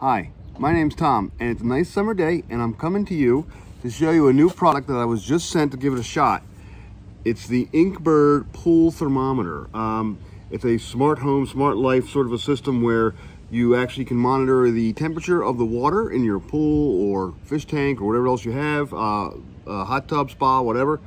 Hi, my name's Tom, and it's a nice summer day, and I'm coming to you to show you a new product that I was just sent to give it a shot. It's the Inkbird Pool Thermometer. It's a smart home, smart life sort of a system where you actually can monitor the temperature of the water in your pool or fish tank or whatever else you have, a hot tub, spa, whatever,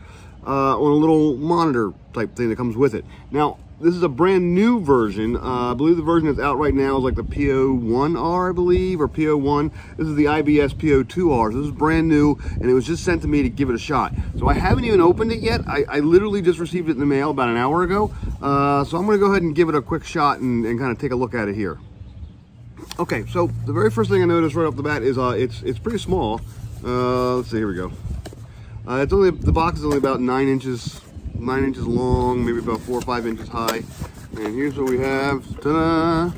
on a little monitor type thing that comes with it. Now, this is a brand new version. I believe the version that's out right now is like the PO1R, I believe, or PO1. This is the IBS PO2R. So this is brand new, and it was just sent to me to give it a shot. So I haven't even opened it yet. I literally just received it in the mail about an hour ago. So I'm gonna go ahead and give it a quick shot and kind of take a look at it here. Okay, so the very first thing I noticed right off the bat is it's pretty small. Let's see, here we go. The box is only about 9 inches long, maybe about 4 or 5 inches high. And here's what we have. Ta-da!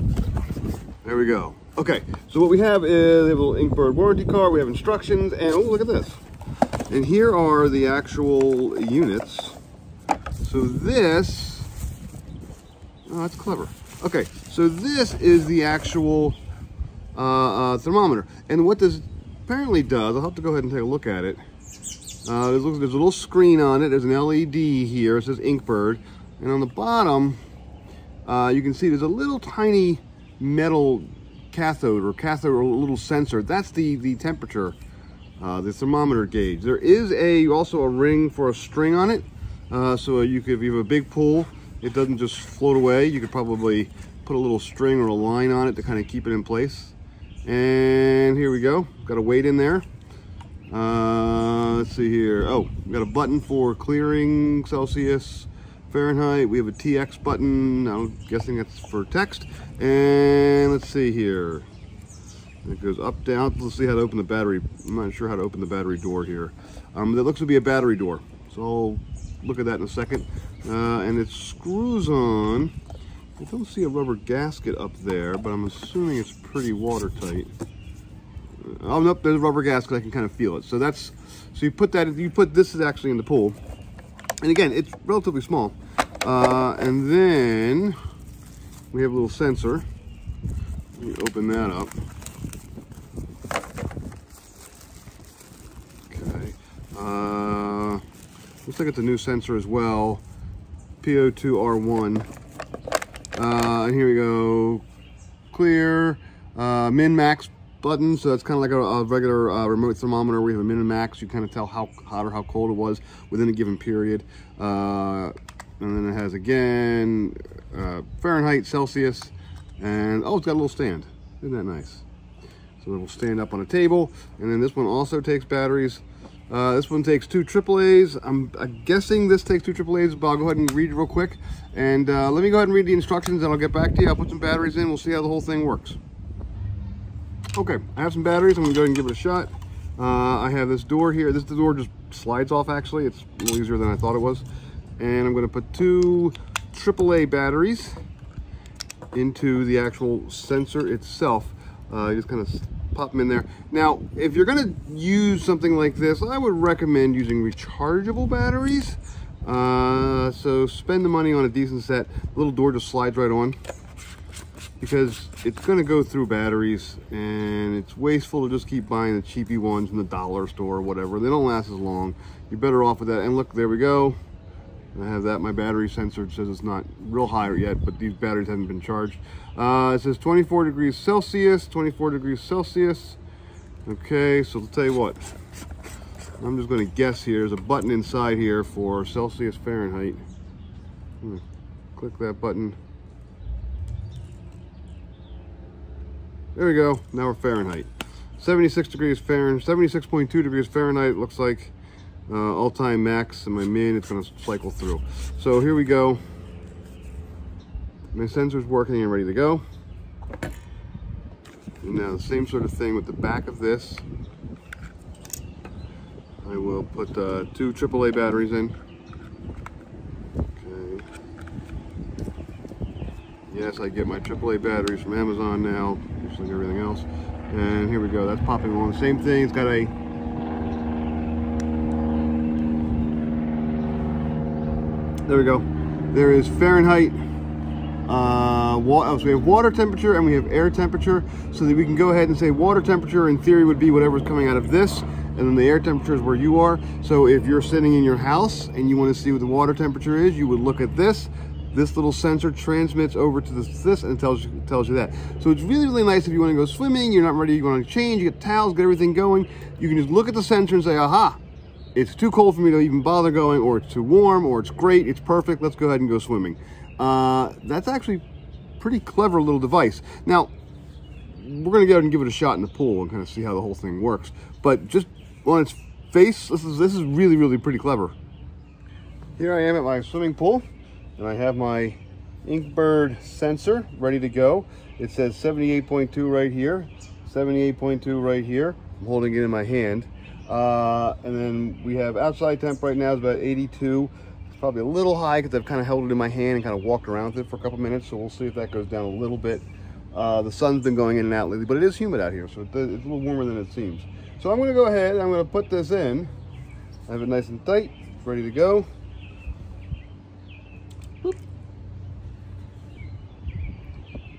There we go. Okay, so what we have is a little Inkbird warranty card. We have instructions, and oh, look at this. And here are the actual units. So this, oh, that's clever. Okay, so this is the actual thermometer. And what this apparently does, I'll have to go ahead and take a look at it. There's a little screen on it. There's an LED here. It says Inkbird. And on the bottom, you can see there's a little tiny metal cathode or little sensor. That's the temperature, the thermometer gauge. There is also a ring for a string on it. So if you have a big pool, it doesn't just float away. You could probably put a little string or a line on it to kind of keep it in place. And here we go. Got a weight in there. Let's see here. Oh, we got a button for clearing Celsius, Fahrenheit. We have a TX button. I'm guessing that's for text. And let's see here. It goes up, down. Let's see how to open the battery. I'm not sure how to open the battery door here. That looks to be a battery door. So I'll look at that in a second. And it screws on. I don't see a rubber gasket up there, but I'm assuming it's pretty watertight. Oh, nope, there's a rubber gasket. I can kind of feel it. So you put this is actually in the pool. And again, it's relatively small. And then we have a little sensor. Let me open that up. Okay. Looks like it's a new sensor as well. PO2R1. And here we go. Clear, min max button, so that's kind of like a regular remote thermometer where you have a min and max. You kind of tell how hot or how cold it was within a given period. And then it has again Fahrenheit, Celsius, and oh, it's got a little stand. Isn't that nice? So it will stand up on a table. And then this one also takes batteries. This one takes 2 AAAs. I'm guessing this takes 2 AAAs, but I'll go ahead and read it real quick. And let me go ahead and read the instructions, and I'll get back to you. I'll put some batteries in. We'll see how the whole thing works. Okay, I have some batteries. I'm gonna go ahead and give it a shot. I have this door here. The door just slides off, actually. It's a little easier than I thought it was. And I'm gonna put 2 AAA batteries into the actual sensor itself. Just kind of pop them in there. Now, if you're gonna use something like this, I would recommend using rechargeable batteries. So spend the money on a decent set. The little door just slides right on, because it's going to go through batteries, and it's wasteful to just keep buying the cheapy ones from the dollar store or whatever. They don't last as long. You're better off with that. And look, there we go. I have that. My battery sensor says it's not real high yet, but these batteries haven't been charged. It says 24 degrees Celsius, 24 degrees Celsius. Okay, so I'll tell you what. I'm just going to guess here. There's a button inside here for Celsius, Fahrenheit. I'm going to click that button. There we go. Now we're Fahrenheit. 76 degrees Fahrenheit, 76.2 degrees Fahrenheit. Looks like all-time max, and my min, it's going to cycle through. So here we go. My sensor's working and ready to go. And now the same sort of thing with the back of this. I will put 2 AAA batteries in. Okay. Yes, I get my AAA batteries from Amazon now, just like everything else. And here we go, that's popping on. The same thing, it's got a... There we go. There is Fahrenheit, So we have water temperature and we have air temperature, so that we can go ahead and say water temperature in theory would be whatever's coming out of this, and then the air temperature is where you are. So if you're sitting in your house and you want to see what the water temperature is, you would look at this. This little sensor transmits over to this and it tells you that. So it's really, really nice if you want to go swimming, you're not ready, you want to change, you get towels, get everything going. You can just look at the sensor and say, aha, it's too cold for me to even bother going, or it's too warm, or it's great, it's perfect, let's go ahead and go swimming. That's actually a pretty clever little device. Now, we're going to go ahead and give it a shot in the pool and kind of see how the whole thing works. But just on its face, this is really, really pretty clever. Here I am at my swimming pool. And I have my Inkbird sensor ready to go. It says 78.2 right here, 78.2 right here. I'm holding it in my hand. And then we have outside temp right now is about 82. It's probably a little high because I've kind of held it in my hand and kind of walked around with it for a couple minutes. So we'll see if that goes down a little bit. The sun's been going in and out lately, but it is humid out here, so it's a little warmer than it seems. So I'm going to go ahead and I'm going to put this in. I have it nice and tight, it's ready to go.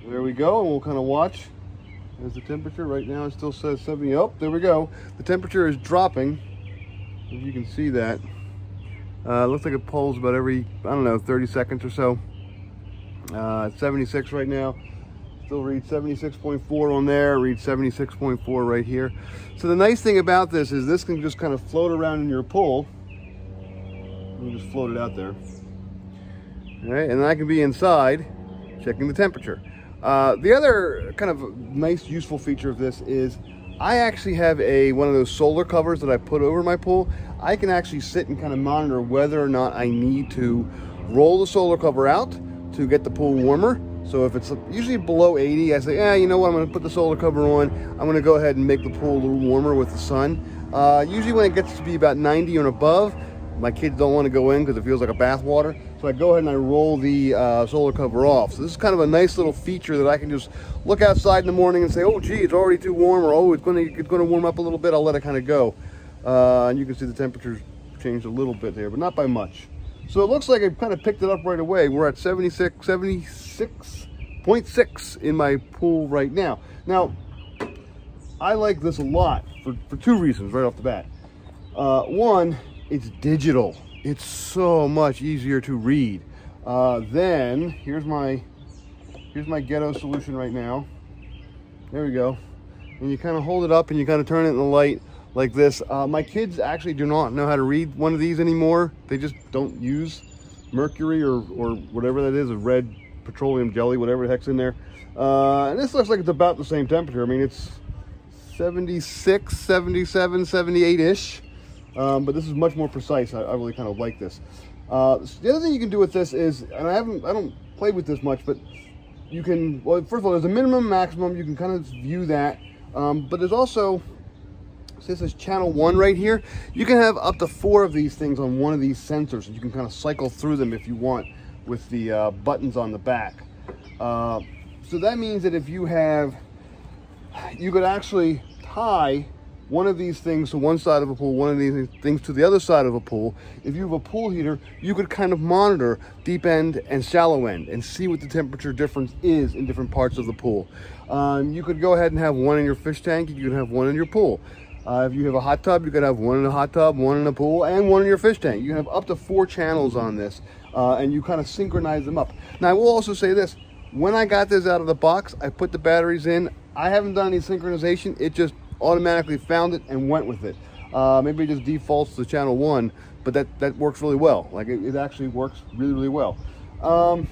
There we go, and we'll kind of watch as the temperature right now, it still says 70. Oh, there we go. The temperature is dropping, if you can see that. Looks like it pulls about every, I don't know, 30 seconds or so. It's 76 right now. Still reads 76.4 on there, reads 76.4 right here. So the nice thing about this is this can just kind of float around in your pool. You just float it out there. All right, and then I can be inside checking the temperature. The other kind of nice, useful feature of this is I actually have one of those solar covers that I put over my pool. I can actually sit and kind of monitor whether or not I need to roll the solar cover out to get the pool warmer. So if it's usually below 80, I say, yeah, you know what, I'm going to put the solar cover on. I'm going to go ahead and make the pool a little warmer with the sun. Usually when it gets to be about 90 and above, my kids don't want to go in because it feels like a bath water. So I go ahead and I roll the solar cover off. So this is kind of a nice little feature that I can just look outside in the morning and say, oh, gee, it's already too warm, or oh, it's going to warm up a little bit. I'll let it kind of go. And you can see the temperature's changed a little bit there, but not by much. So it looks like I kind of picked it up right away. We're at 76.6 in my pool right now. Now, I like this a lot for two reasons right off the bat. One, it's digital. It's so much easier to read. Then here's my ghetto solution right now. There we go. And you kind of hold it up and you kind of turn it in the light like this. My kids actually do not know how to read one of these anymore. They just don't use mercury or whatever that is, a red petroleum jelly, whatever the heck's in there. And this looks like it's about the same temperature. I mean, it's 76, 77, 78-ish. But this is much more precise. I really kind of like this. The other thing you can do with this is, and I don't play with this much, but you can, well, first of all, there's a minimum, maximum. You can kind of view that. But there's also, see, this is channel 1 right here. You can have up to 4 of these things on one of these sensors, and you can kind of cycle through them if you want with the buttons on the back. So that means that if you could actually tie one of these things to one side of a pool, one of these things to the other side of a pool. If you have a pool heater, you could kind of monitor deep end and shallow end and see what the temperature difference is in different parts of the pool. You could go ahead and have one in your fish tank, you could have one in your pool. If you have a hot tub, you could have one in a hot tub, one in a pool, and one in your fish tank. You can have up to 4 channels on this, and you kind of synchronize them up. Now, I will also say this. When I got this out of the box, I put the batteries in. I haven't done any synchronization. It just automatically found it and went with it. Maybe it just defaults to channel 1, but that works really well. Like it actually works really, really well. 1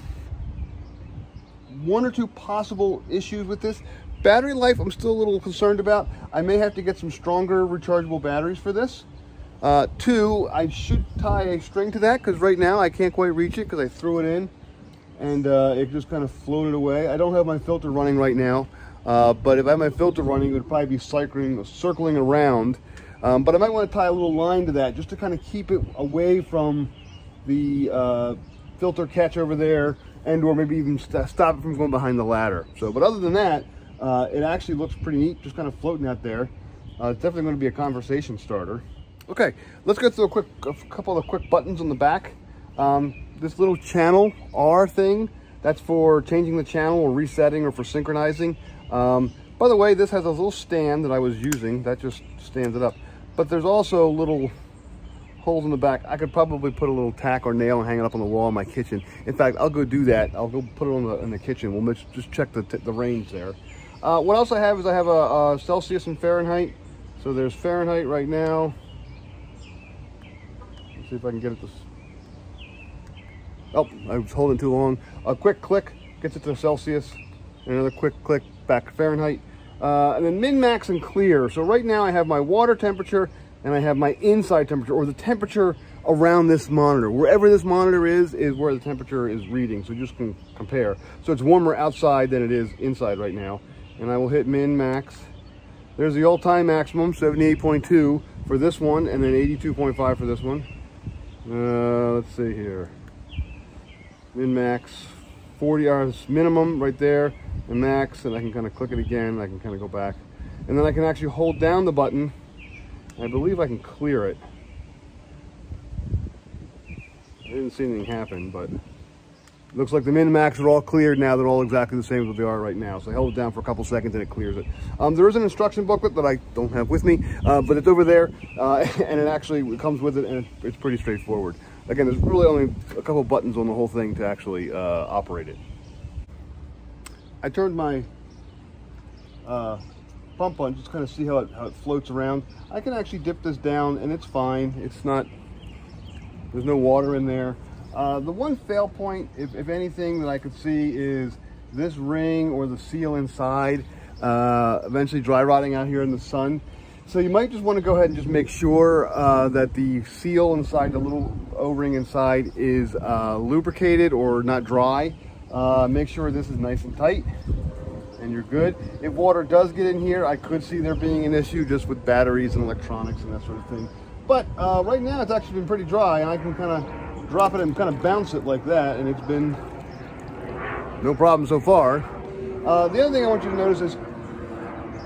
or 2 possible issues with this. Battery life, I'm still a little concerned about. I may have to get some stronger rechargeable batteries for this. 2, I should tie a string to that because right now I can't quite reach it because I threw it in and it just kind of floated away. I don't have my filter running right now. But if I had my filter running, it would probably be circling around. But I might want to tie a little line to that just to kind of keep it away from the filter catch over there, and or maybe even stop it from going behind the ladder. So, but other than that, it actually looks pretty neat, just kind of floating out there. It's definitely going to be a conversation starter. Okay, let's go through a couple of quick buttons on the back. This little channel R thing, That's for changing the channel or resetting or for synchronizing. By the way, this has a little stand that I was using that just stands it up. But there's also little holes in the back. I could probably put a little tack or nail and hang it up on the wall in my kitchen. In fact, I'll go do that. I'll go put it in the kitchen. We'll just check the range there. What else I have is I have a Celsius and Fahrenheit. So there's Fahrenheit right now. Let's see if I can get it to... Oh, I was holding too long. A quick click gets it to Celsius. And another quick click back to Fahrenheit. And then min, max, and clear. So right now I have my water temperature and I have my inside temperature, or the temperature around this monitor. Wherever this monitor is where the temperature is reading. So you just can compare. So it's warmer outside than it is inside right now. And I will hit min, max. There's the all-time maximum, 78.2 for this one, and then 82.5 for this one. Let's see here. Min, max, 40 hours minimum right there, and max, and I can kind of click it again, and I can kind of go back. And then I can actually hold down the button. I believe I can clear it. I didn't see anything happen, but it looks like the min and max are all cleared now. They're all exactly the same as what they are right now. So I held it down for a couple seconds and it clears it. There is an instruction booklet that I don't have with me, but it's over there, and it actually comes with it, and it's pretty straightforward. Again, there's really only a couple buttons on the whole thing to actually operate it. I turned my pump on just kind of see how it floats around. I can actually dip this down and it's fine. It's not, there's no water in there. The one fail point, if anything, that I could see is this ring or the seal inside eventually dry rotting out here in the sun. So you might just want to go ahead and just make sure that the seal inside, the little O-ring inside, is lubricated or not dry. Make sure this is nice and tight and you're good. If water does get in here, I could see there being an issue just with batteries and electronics and that sort of thing. But right now it's actually been pretty dry, and I can kind of drop it and kind of bounce it like that, and it's been no problem so far. The other thing I want you to notice is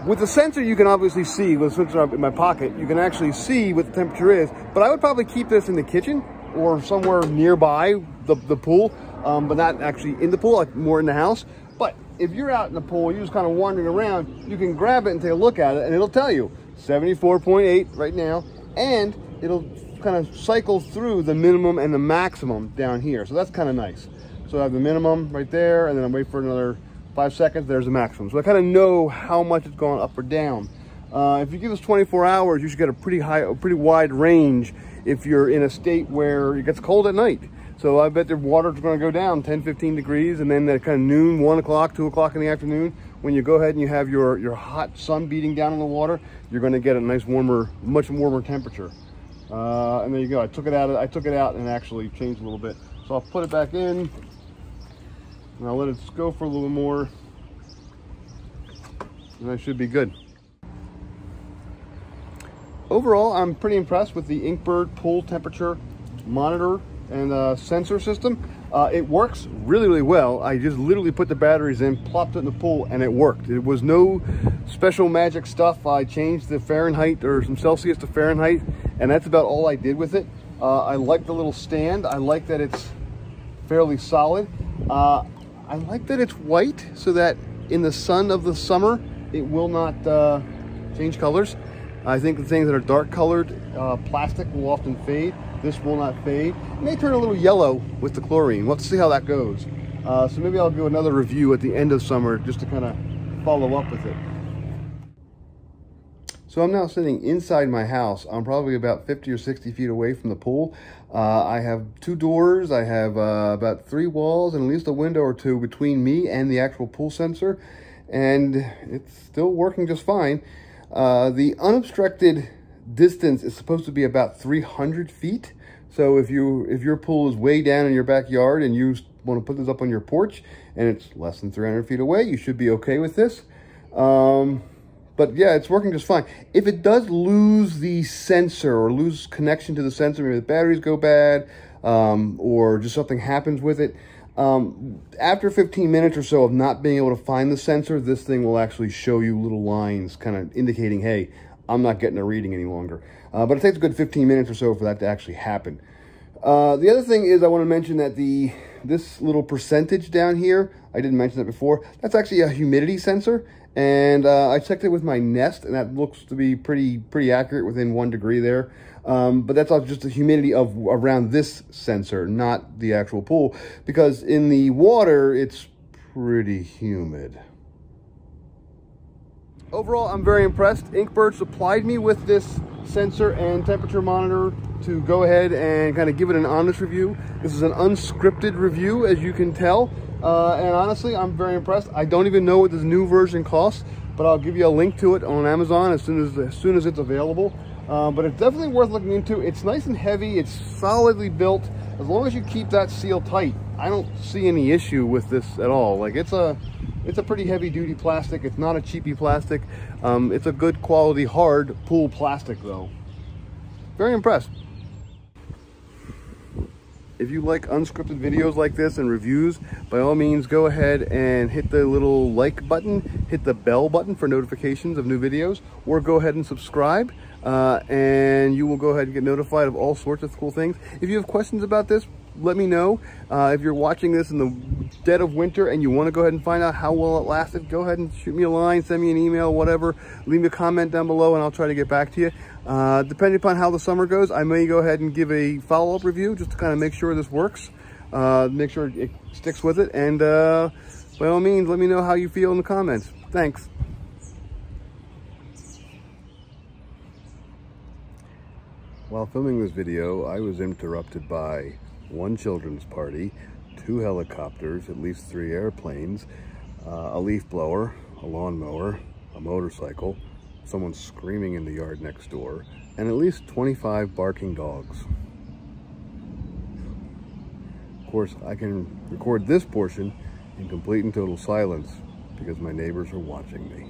with the sensor, you can obviously see, with the sensor in my pocket, you can actually see what the temperature is, but I would probably keep this in the kitchen or somewhere nearby the pool, but not actually in the pool, like more in the house. But if you're out in the pool, you're just kind of wandering around, you can grab it and take a look at it, and it'll tell you 74.8 right now, and it'll kind of cycle through the minimum and the maximum down here. So that's kind of nice. So I have the minimum right there, and then I wait for another 5 seconds, there's the maximum. So I kind of know how much it's gone up or down. If you give us 24 hours, you should get a pretty wide range if you're in a state where it gets cold at night. So I bet the water's going to go down 10, 15 degrees, and then at kind of noon, 1 o'clock, 2 o'clock in the afternoon, when you go ahead and you have your hot sun beating down on the water, you're going to get a nice warmer, much warmer temperature. And there you go. I took it out and actually changed a little bit. So I'll put it back in, and I'll let it go for a little more, and I should be good. Overall, I'm pretty impressed with the Inkbird pool temperature monitor and sensor system. It works really, really well. I just literally put the batteries in, plopped it in the pool, and it worked. It was no special magic stuff. I changed the Fahrenheit or some Celsius to Fahrenheit, and that's about all I did with it. I like the little stand. I like that it's fairly solid. I like that it's white, so that in the sun of the summer, it will not change colors. I think the things that are dark colored plastic will often fade. This will not fade. It may turn a little yellow with the chlorine. Let's see how that goes. So maybe I'll do another review at the end of summer just to kind of follow up with it. So I'm now sitting inside my house. I'm probably about 50 or 60 feet away from the pool. I have 2 doors. I have about 3 walls and at least a window or 2 between me and the actual pool sensor. And it's still working just fine. The unobstructed distance is supposed to be about 300 feet. So if your pool is way down in your backyard and you want to put this up on your porch and it's less than 300 feet away, you should be okay with this. But yeah, it's working just fine. If it does lose the sensor or lose connection to the sensor, maybe the batteries go bad, or just something happens with it, after 15 minutes or so of not being able to find the sensor, this thing will actually show you little lines kind of indicating, hey, I'm not getting a reading any longer. But it takes a good 15 minutes or so for that to actually happen. The other thing is I want to mention that the this little percentage down here, I didn't mention that before, that's actually a humidity sensor. And I checked it with my Nest, and that looks to be pretty accurate, within 1 degree there. But that's all just the humidity of around this sensor, not the actual pool, because in the water, it's pretty humid. Overall, I'm very impressed. Inkbird supplied me with this sensor and temperature monitor to go ahead and kind of give it an honest review. This is an unscripted review, as you can tell. And honestly, I'm very impressed. I don't even know what this new version costs, but I'll give you a link to it on Amazon as soon as it's available. But it's definitely worth looking into. It's nice and heavy. It's solidly built. As long as you keep that seal tight, I don't see any issue with this at all. Like, it's a pretty heavy duty plastic. It's not a cheapy plastic. It's a good quality hard pool plastic though. Very impressed. If you like unscripted videos like this and reviews, by all means go ahead and hit the little like button, hit the bell button for notifications of new videos, or go ahead and subscribe, and you will go ahead and get notified of all sorts of cool things. If you have questions about this, let me know. If you're watching this in the dead of winter and you want to go ahead and find out how well it lasted, go ahead and shoot me a line, send me an email, whatever. Leave me a comment down below and I'll try to get back to you. Depending upon how the summer goes, I may go ahead and give a follow-up review just to kind of make sure this works, make sure it sticks with it, and by all means, let me know how you feel in the comments. Thanks. While filming this video, I was interrupted by one children's party, 2 helicopters, at least 3 airplanes, a leaf blower, a lawnmower, a motorcycle, someone screaming in the yard next door, and at least 25 barking dogs. Of course, I can record this portion in complete and total silence because my neighbors are watching me.